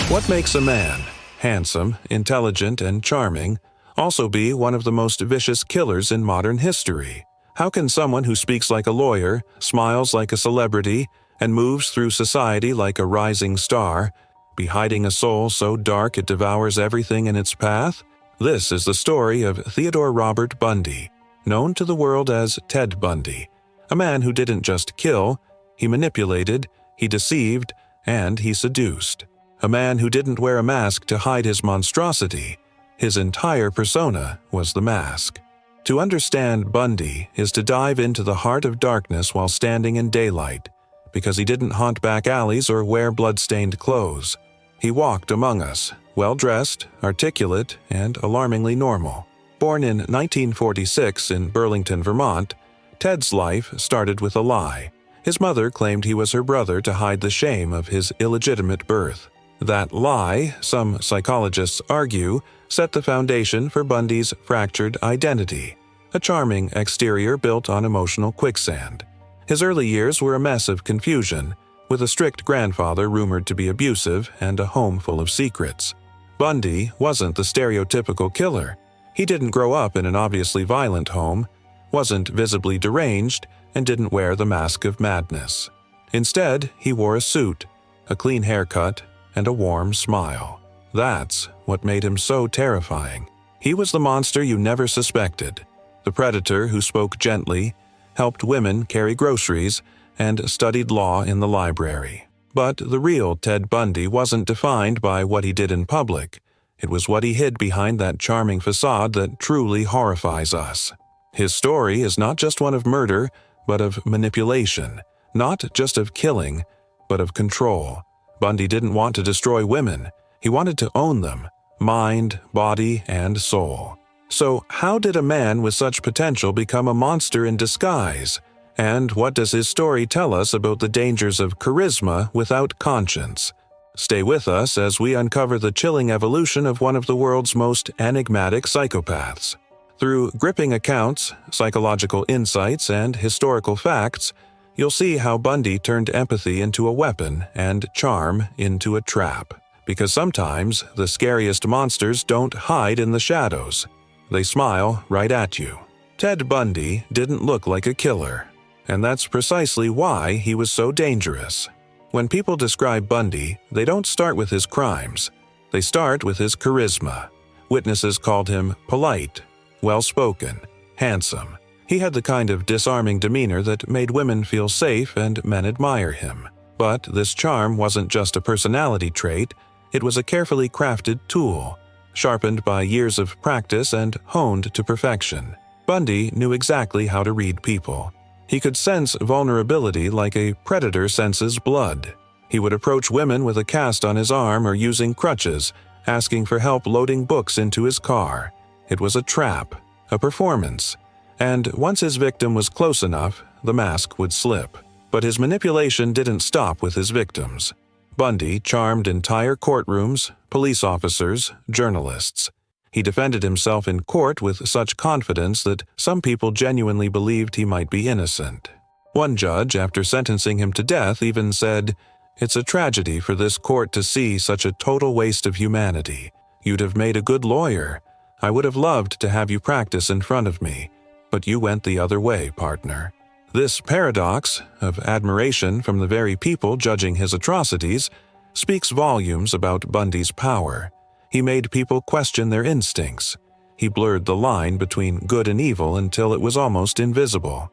What makes a man, handsome, intelligent, and charming, also be one of the most vicious killers in modern history? How can someone who speaks like a lawyer, smiles like a celebrity, and moves through society like a rising star, be hiding a soul so dark it devours everything in its path? This is the story of Theodore Robert Bundy, known to the world as Ted Bundy, a man who didn't just kill, he manipulated, he deceived, and he seduced. A man who didn't wear a mask to hide his monstrosity. His entire persona was the mask. To understand Bundy is to dive into the heart of darkness while standing in daylight, because he didn't haunt back alleys or wear blood-stained clothes. He walked among us, well-dressed, articulate, and alarmingly normal. Born in 1946 in Burlington, Vermont, Ted's life started with a lie. His mother claimed he was her brother to hide the shame of his illegitimate birth. That lie, some psychologists argue, set the foundation for Bundy's fractured identity, a charming exterior built on emotional quicksand. His early years were a mess of confusion, with a strict grandfather rumored to be abusive and a home full of secrets. Bundy wasn't the stereotypical killer. He didn't grow up in an obviously violent home, wasn't visibly deranged, and didn't wear the mask of madness. Instead, he wore a suit, a clean haircut, and a warm smile. That's what made him so terrifying. He was the monster you never suspected, the predator who spoke gently, helped women carry groceries, and studied law in the library. But the real Ted Bundy wasn't defined by what he did in public. It was what he hid behind that charming facade that truly horrifies us. His story is not just one of murder, but of manipulation, not just of killing, but of control. Bundy didn't want to destroy women. He wanted to own them, mind, body, and soul. So how did a man with such potential become a monster in disguise? And what does his story tell us about the dangers of charisma without conscience? Stay with us as we uncover the chilling evolution of one of the world's most enigmatic psychopaths. Through gripping accounts, psychological insights, and historical facts, you'll see how Bundy turned empathy into a weapon and charm into a trap. Because sometimes the scariest monsters don't hide in the shadows. They smile right at you. Ted Bundy didn't look like a killer, and that's precisely why he was so dangerous. When people describe Bundy, they don't start with his crimes. They start with his charisma. Witnesses called him polite, well-spoken, handsome. He had the kind of disarming demeanor that made women feel safe and men admire him. But this charm wasn't just a personality trait, it was a carefully crafted tool, sharpened by years of practice and honed to perfection. Bundy knew exactly how to read people. He could sense vulnerability like a predator senses blood. He would approach women with a cast on his arm or using crutches, asking for help loading books into his car. It was a trap, a performance. And once his victim was close enough, the mask would slip. But his manipulation didn't stop with his victims. Bundy charmed entire courtrooms, police officers, journalists. He defended himself in court with such confidence that some people genuinely believed he might be innocent. One judge, after sentencing him to death, even said, "It's a tragedy for this court to see such a total waste of humanity. You'd have made a good lawyer. I would have loved to have you practice in front of me. But you went the other way, partner." This paradox of admiration from the very people judging his atrocities speaks volumes about Bundy's power. He made people question their instincts. He blurred the line between good and evil until it was almost invisible.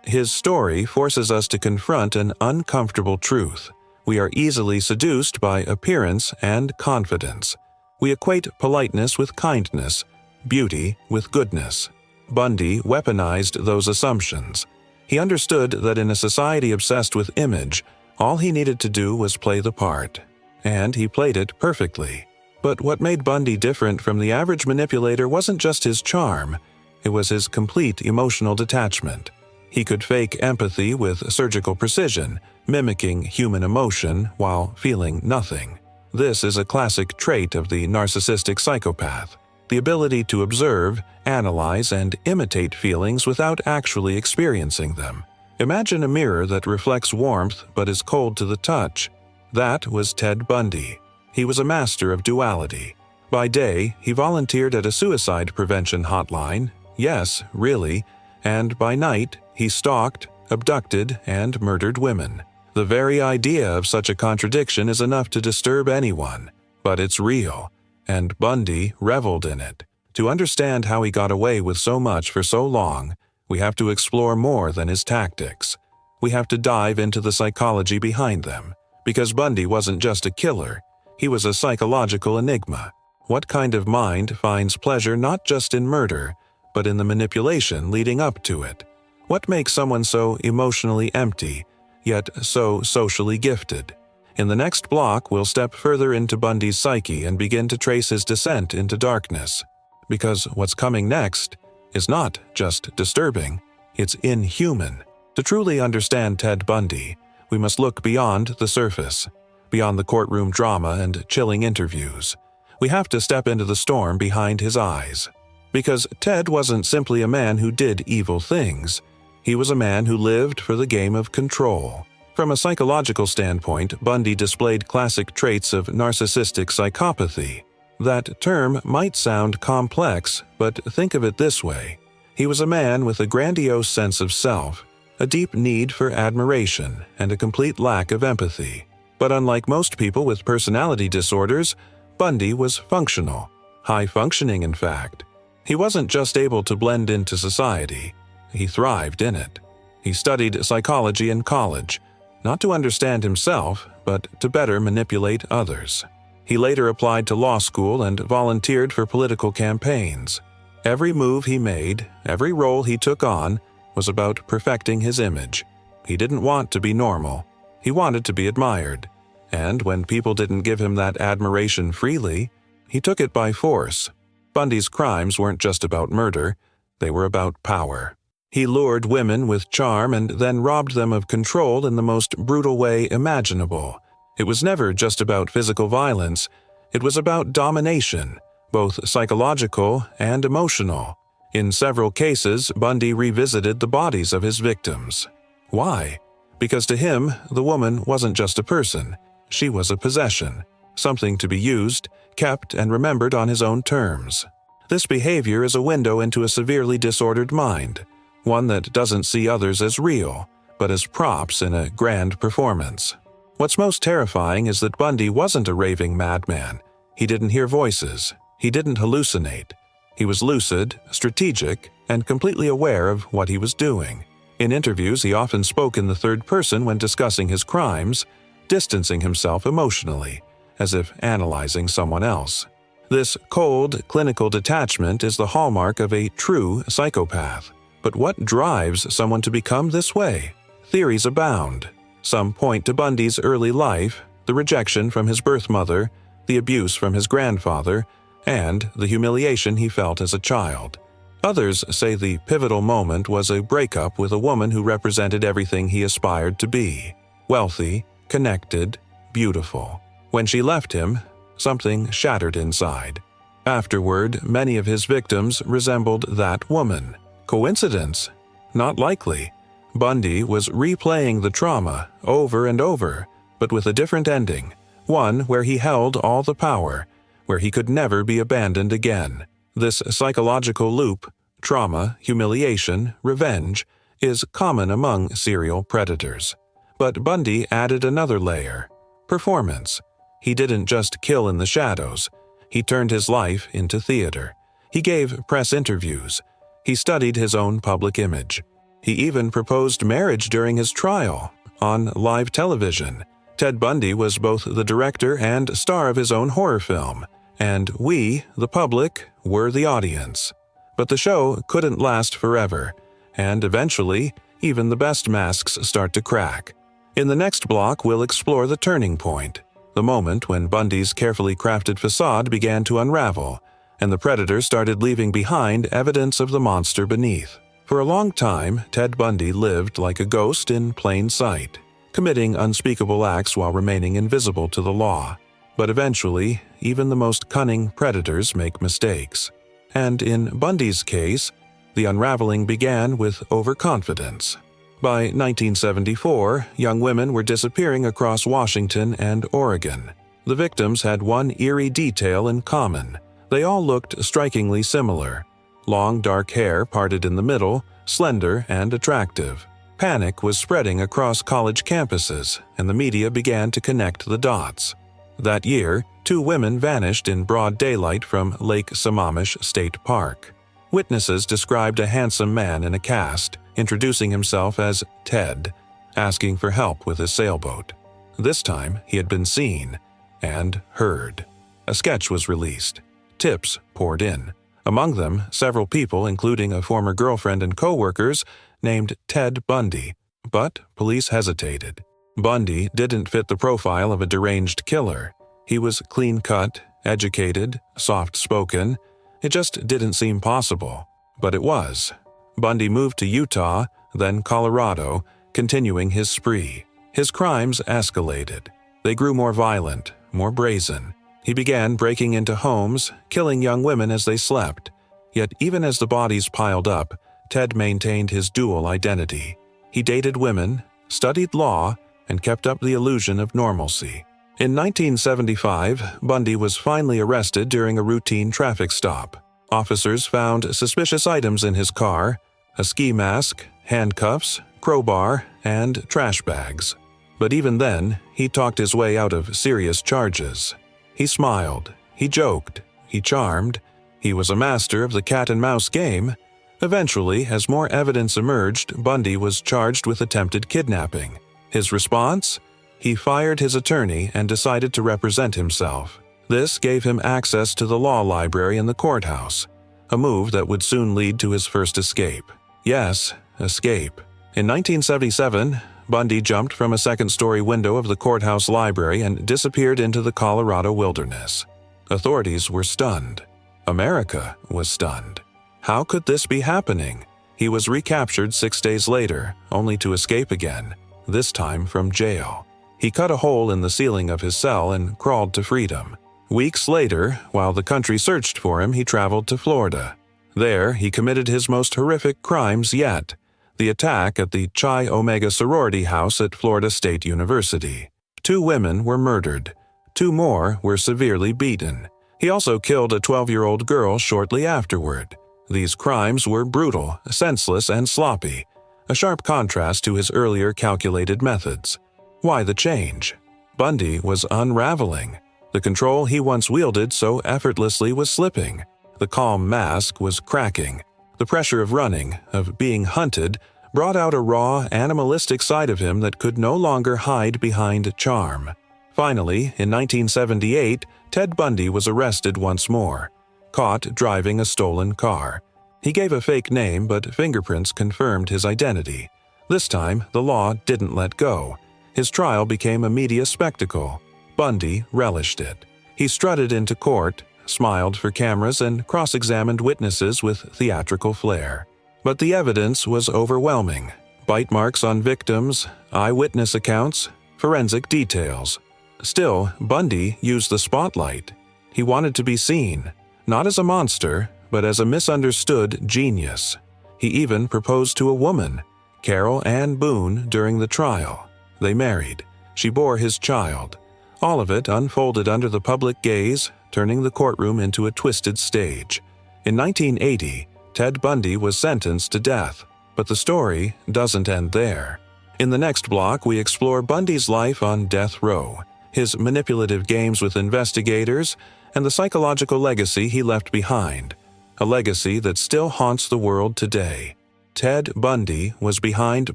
His story forces us to confront an uncomfortable truth. We are easily seduced by appearance and confidence. We equate politeness with kindness, beauty with goodness. Bundy weaponized those assumptions. He understood that in a society obsessed with image, all he needed to do was play the part. And he played it perfectly. But what made Bundy different from the average manipulator wasn't just his charm, it was his complete emotional detachment. He could fake empathy with surgical precision, mimicking human emotion while feeling nothing. This is a classic trait of the narcissistic psychopath. The ability to observe, analyze, and imitate feelings without actually experiencing them. Imagine a mirror that reflects warmth but is cold to the touch. That was Ted Bundy. He was a master of duality. By day, he volunteered at a suicide prevention hotline, yes, really, and by night, he stalked, abducted, and murdered women. The very idea of such a contradiction is enough to disturb anyone, but it's real, and Bundy reveled in it. To understand how he got away with so much for so long, we have to explore more than his tactics. We have to dive into the psychology behind them, because Bundy wasn't just a killer, he was a psychological enigma. What kind of mind finds pleasure not just in murder, but in the manipulation leading up to it? What makes someone so emotionally empty, yet so socially gifted? In the next block, we'll step further into Bundy's psyche and begin to trace his descent into darkness. Because what's coming next is not just disturbing, it's inhuman. To truly understand Ted Bundy, we must look beyond the surface, beyond the courtroom drama and chilling interviews. We have to step into the storm behind his eyes. Because Ted wasn't simply a man who did evil things. He was a man who lived for the game of control. From a psychological standpoint, Bundy displayed classic traits of narcissistic psychopathy. That term might sound complex, but think of it this way. He was a man with a grandiose sense of self, a deep need for admiration, and a complete lack of empathy. But unlike most people with personality disorders, Bundy was functional, high-functioning in fact. He wasn't just able to blend into society, he thrived in it. He studied psychology in college, not to understand himself, but to better manipulate others. He later applied to law school and volunteered for political campaigns. Every move he made, every role he took on, was about perfecting his image. He didn't want to be normal. He wanted to be admired. And when people didn't give him that admiration freely, he took it by force. Bundy's crimes weren't just about murder, they were about power. He lured women with charm and then robbed them of control in the most brutal way imaginable. It was never just about physical violence, it was about domination, both psychological and emotional. In several cases, Bundy revisited the bodies of his victims. Why? Because to him, the woman wasn't just a person, she was a possession, something to be used, kept, and remembered on his own terms. This behavior is a window into a severely disordered mind, one that doesn't see others as real, but as props in a grand performance. What's most terrifying is that Bundy wasn't a raving madman. He didn't hear voices. He didn't hallucinate. He was lucid, strategic, and completely aware of what he was doing. In interviews, he often spoke in the third person when discussing his crimes, distancing himself emotionally, as if analyzing someone else. This cold, clinical detachment is the hallmark of a true psychopath. But what drives someone to become this way? Theories abound. Some point to Bundy's early life, the rejection from his birth mother, the abuse from his grandfather, and the humiliation he felt as a child. Others say the pivotal moment was a breakup with a woman who represented everything he aspired to be: wealthy, connected, beautiful. When she left him, something shattered inside. Afterward, many of his victims resembled that woman. Coincidence? Not likely. Bundy was replaying the trauma over and over, but with a different ending, one where he held all the power, where he could never be abandoned again. This psychological loop, trauma, humiliation, revenge, is common among serial predators. But Bundy added another layer: performance. He didn't just kill in the shadows. He turned his life into theater. He gave press interviews. He studied his own public image. He even proposed marriage during his trial, on live television. Ted Bundy was both the director and star of his own horror film, and we, the public, were the audience. But the show couldn't last forever, and eventually, even the best masks start to crack. In the next block, we'll explore the turning point, the moment when Bundy's carefully crafted facade began to unravel, and the predator started leaving behind evidence of the monster beneath. For a long time, Ted Bundy lived like a ghost in plain sight, committing unspeakable acts while remaining invisible to the law. But eventually, even the most cunning predators make mistakes. And in Bundy's case, the unraveling began with overconfidence. By 1974, young women were disappearing across Washington and Oregon. The victims had one eerie detail in common. They all looked strikingly similar. Long dark hair parted in the middle, slender and attractive. Panic was spreading across college campuses, and the media began to connect the dots. That year, 2 women vanished in broad daylight from Lake Sammamish State Park. Witnesses described a handsome man in a cast, introducing himself as Ted, asking for help with his sailboat. This time, he had been seen and heard. A sketch was released. Tips poured in. Among them, several people, including a former girlfriend and co-workers, named Ted Bundy. But police hesitated. Bundy didn't fit the profile of a deranged killer. He was clean-cut, educated, soft-spoken. It just didn't seem possible. But it was. Bundy moved to Utah, then Colorado, continuing his spree. His crimes escalated. They grew more violent, more brazen. He began breaking into homes, killing young women as they slept. Yet even as the bodies piled up, Ted maintained his dual identity. He dated women, studied law, and kept up the illusion of normalcy. In 1975, Bundy was finally arrested during a routine traffic stop. Officers found suspicious items in his car: a ski mask, handcuffs, crowbar, and trash bags. But even then, he talked his way out of serious charges. He smiled, he joked, he charmed. He was a master of the cat-and-mouse game. Eventually, as more evidence emerged, Bundy was charged with attempted kidnapping. His response? He fired his attorney and decided to represent himself. This gave him access to the law library in the courthouse, a move that would soon lead to his first escape. Yes, escape. In 1977, Bundy jumped from a second-story window of the courthouse library and disappeared into the Colorado wilderness. Authorities were stunned. America was stunned. How could this be happening? He was recaptured 6 days later, only to escape again, this time from jail. He cut a hole in the ceiling of his cell and crawled to freedom. Weeks later, while the country searched for him, he traveled to Florida. There, he committed his most horrific crimes yet: the attack at the Chi Omega sorority house at Florida State University. 2 women were murdered. 2 more were severely beaten. He also killed a 12-year-old girl shortly afterward. These crimes were brutal, senseless, and sloppy, a sharp contrast to his earlier calculated methods. Why the change? Bundy was unraveling. The control he once wielded so effortlessly was slipping. The calm mask was cracking. The pressure of running, of being hunted, brought out a raw, animalistic side of him that could no longer hide behind charm. Finally, in 1978, Ted Bundy was arrested once more, caught driving a stolen car. He gave a fake name, but fingerprints confirmed his identity. This time, the law didn't let go. His trial became a media spectacle. Bundy relished it. He strutted into court, smiled for cameras, and cross-examined witnesses with theatrical flair. But the evidence was overwhelming. Bite marks on victims, eyewitness accounts, forensic details. Still, Bundy used the spotlight. He wanted to be seen, not as a monster, but as a misunderstood genius. He even proposed to a woman, Carol Ann Boone, during the trial. They married. She bore his child. All of it unfolded under the public gaze, turning the courtroom into a twisted stage. In 1980, Ted Bundy was sentenced to death, but the story doesn't end there. In the next block, we explore Bundy's life on death row, his manipulative games with investigators, and the psychological legacy he left behind, a legacy that still haunts the world today. Ted Bundy was behind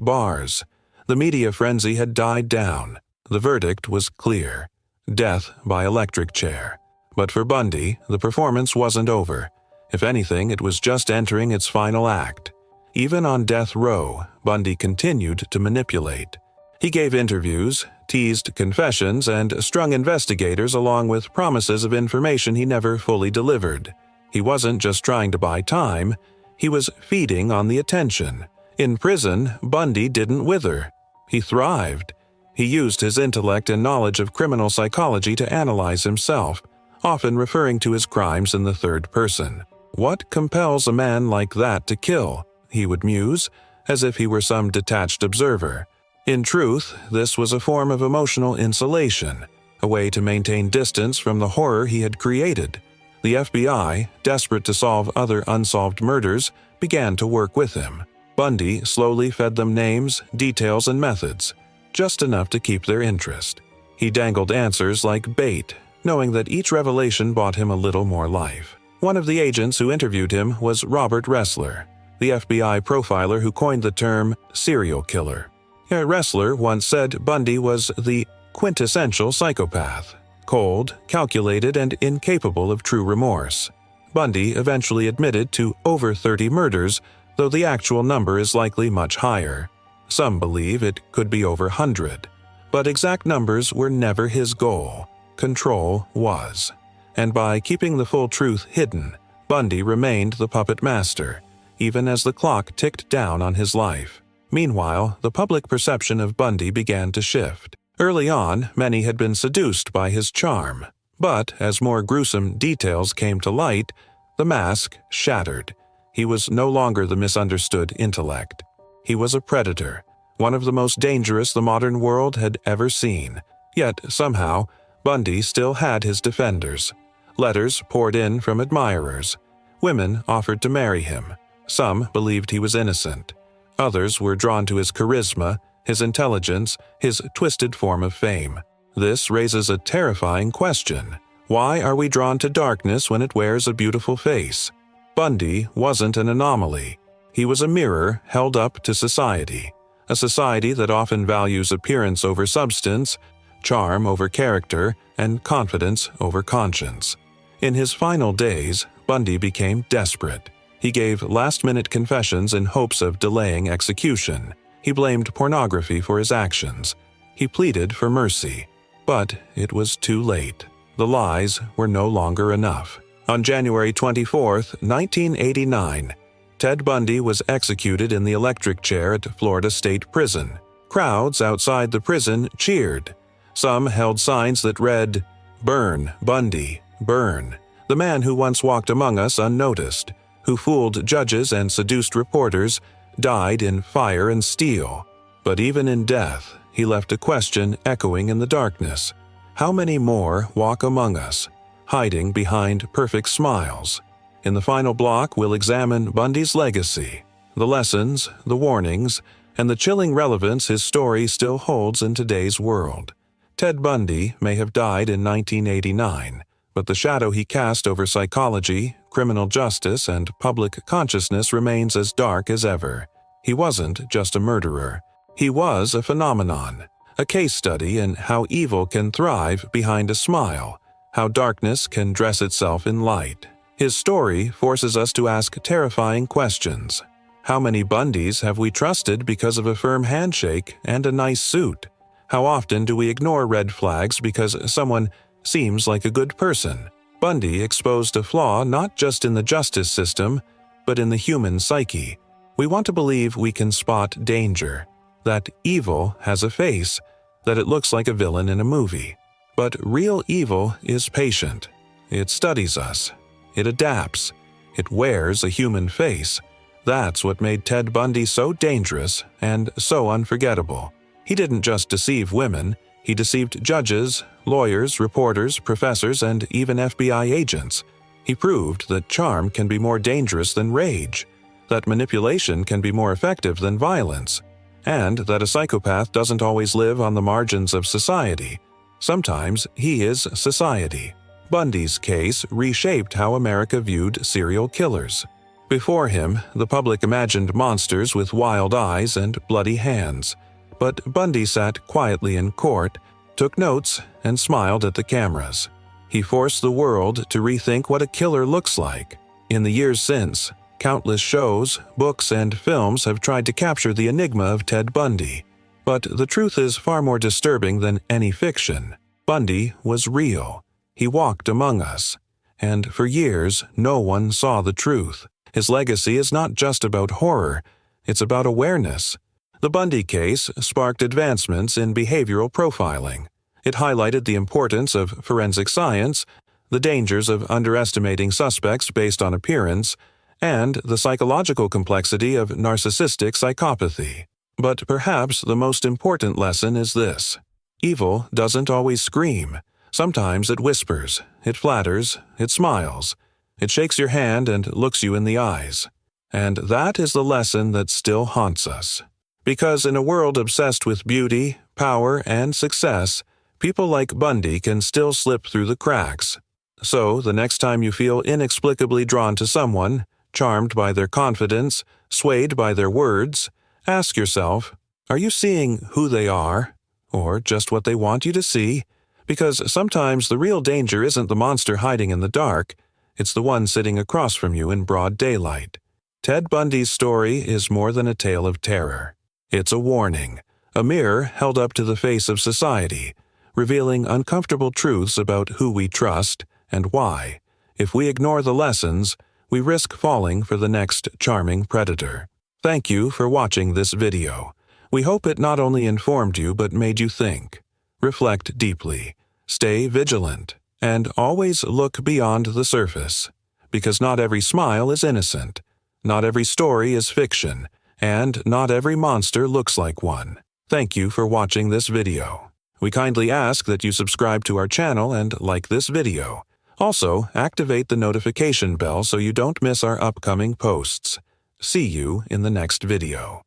bars. The media frenzy had died down. The verdict was clear: death by electric chair. But for Bundy, the performance wasn't over. If anything, it was just entering its final act. Even on death row, Bundy continued to manipulate. He gave interviews, teased confessions, and strung investigators along with promises of information he never fully delivered. He wasn't just trying to buy time, he was feeding on the attention. In prison, Bundy didn't wither. He thrived. He used his intellect and knowledge of criminal psychology to analyze himself, often referring to his crimes in the third person. What compels a man like that to kill? He would muse, as if he were some detached observer. In truth, this was a form of emotional insulation. a way to maintain distance from the horror he had created. The FBI, desperate to solve other unsolved murders, began to work with him. Bundy slowly fed them names, details, and methods, just enough to keep their interest. He dangled answers like bait, knowing that each revelation bought him a little more life. One of the agents who interviewed him was Robert Ressler, the FBI profiler who coined the term serial killer. Ressler once said Bundy was the quintessential psychopath, cold, calculated, and incapable of true remorse. Bundy eventually admitted to over 30 murders, though the actual number is likely much higher. Some believe it could be over 100. But exact numbers were never his goal. Control was. And by keeping the full truth hidden, Bundy remained the puppet master, even as the clock ticked down on his life. Meanwhile, the public perception of Bundy began to shift. Early on, many had been seduced by his charm. But as more gruesome details came to light, the mask shattered. He was no longer the misunderstood intellect. He was a predator, one of the most dangerous the modern world had ever seen. Yet, somehow, Bundy still had his defenders. Letters poured in from admirers. Women offered to marry him. Some believed he was innocent. Others were drawn to his charisma, his intelligence, his twisted form of fame. This raises a terrifying question. Why are we drawn to darkness when it wears a beautiful face? Bundy wasn't an anomaly. He was a mirror held up to society. A society that often values appearance over substance, charm over character, and confidence over conscience. In his final days, Bundy became desperate. He gave last-minute confessions in hopes of delaying execution. He blamed pornography for his actions. He pleaded for mercy. But it was too late. The lies were no longer enough. On January 24, 1989, Ted Bundy was executed in the electric chair at Florida State Prison. Crowds outside the prison cheered. Some held signs that read, "Burn, Bundy, burn." The man who once walked among us unnoticed, who fooled judges and seduced reporters, died in fire and steel. But even in death, he left a question echoing in the darkness. How many more walk among us, hiding behind perfect smiles? In the final block, we'll examine Bundy's legacy, the lessons, the warnings, and the chilling relevance his story still holds in today's world. Ted Bundy may have died in 1989, but the shadow he cast over psychology, criminal justice, and public consciousness remains as dark as ever. He wasn't just a murderer. He was a phenomenon, a case study in how evil can thrive behind a smile, how darkness can dress itself in light. His story forces us to ask terrifying questions. How many Bundys have we trusted because of a firm handshake and a nice suit? How often do we ignore red flags because someone seems like a good person? Bundy exposed a flaw not just in the justice system, but in the human psyche. We want to believe we can spot danger, that evil has a face, that it looks like a villain in a movie. But real evil is patient. It studies us. It adapts. It wears a human face. That's what made Ted Bundy so dangerous and so unforgettable. He didn't just deceive women. He deceived judges, lawyers, reporters, professors, and even FBI agents. He proved that charm can be more dangerous than rage, that manipulation can be more effective than violence, and that a psychopath doesn't always live on the margins of society. Sometimes he is society. Bundy's case reshaped how America viewed serial killers. Before him, the public imagined monsters with wild eyes and bloody hands. But Bundy sat quietly in court, took notes, and smiled at the cameras. He forced the world to rethink what a killer looks like. In the years since, countless shows, books, and films have tried to capture the enigma of Ted Bundy. But the truth is far more disturbing than any fiction. Bundy was real. He walked among us. And for years, no one saw the truth. His legacy is not just about horror, it's about awareness. The Bundy case sparked advancements in behavioral profiling. It highlighted the importance of forensic science, the dangers of underestimating suspects based on appearance, and the psychological complexity of narcissistic psychopathy. But perhaps the most important lesson is this: evil doesn't always scream. Sometimes it whispers, it flatters, it smiles, it shakes your hand and looks you in the eyes. And that is the lesson that still haunts us. Because in a world obsessed with beauty, power, and success, people like Bundy can still slip through the cracks. So, the next time you feel inexplicably drawn to someone, charmed by their confidence, swayed by their words, ask yourself, are you seeing who they are, or just what they want you to see? Because sometimes the real danger isn't the monster hiding in the dark, it's the one sitting across from you in broad daylight. Ted Bundy's story is more than a tale of terror. It's a warning, a mirror held up to the face of society, revealing uncomfortable truths about who we trust and why. If we ignore the lessons, we risk falling for the next charming predator. Thank you for watching this video. We hope it not only informed you but made you think. Reflect deeply, stay vigilant, and always look beyond the surface. Because not every smile is innocent, not every story is fiction, and not every monster looks like one. Thank you for watching this video. We kindly ask that you subscribe to our channel and like this video. Also, activate the notification bell so you don't miss our upcoming posts. See you in the next video.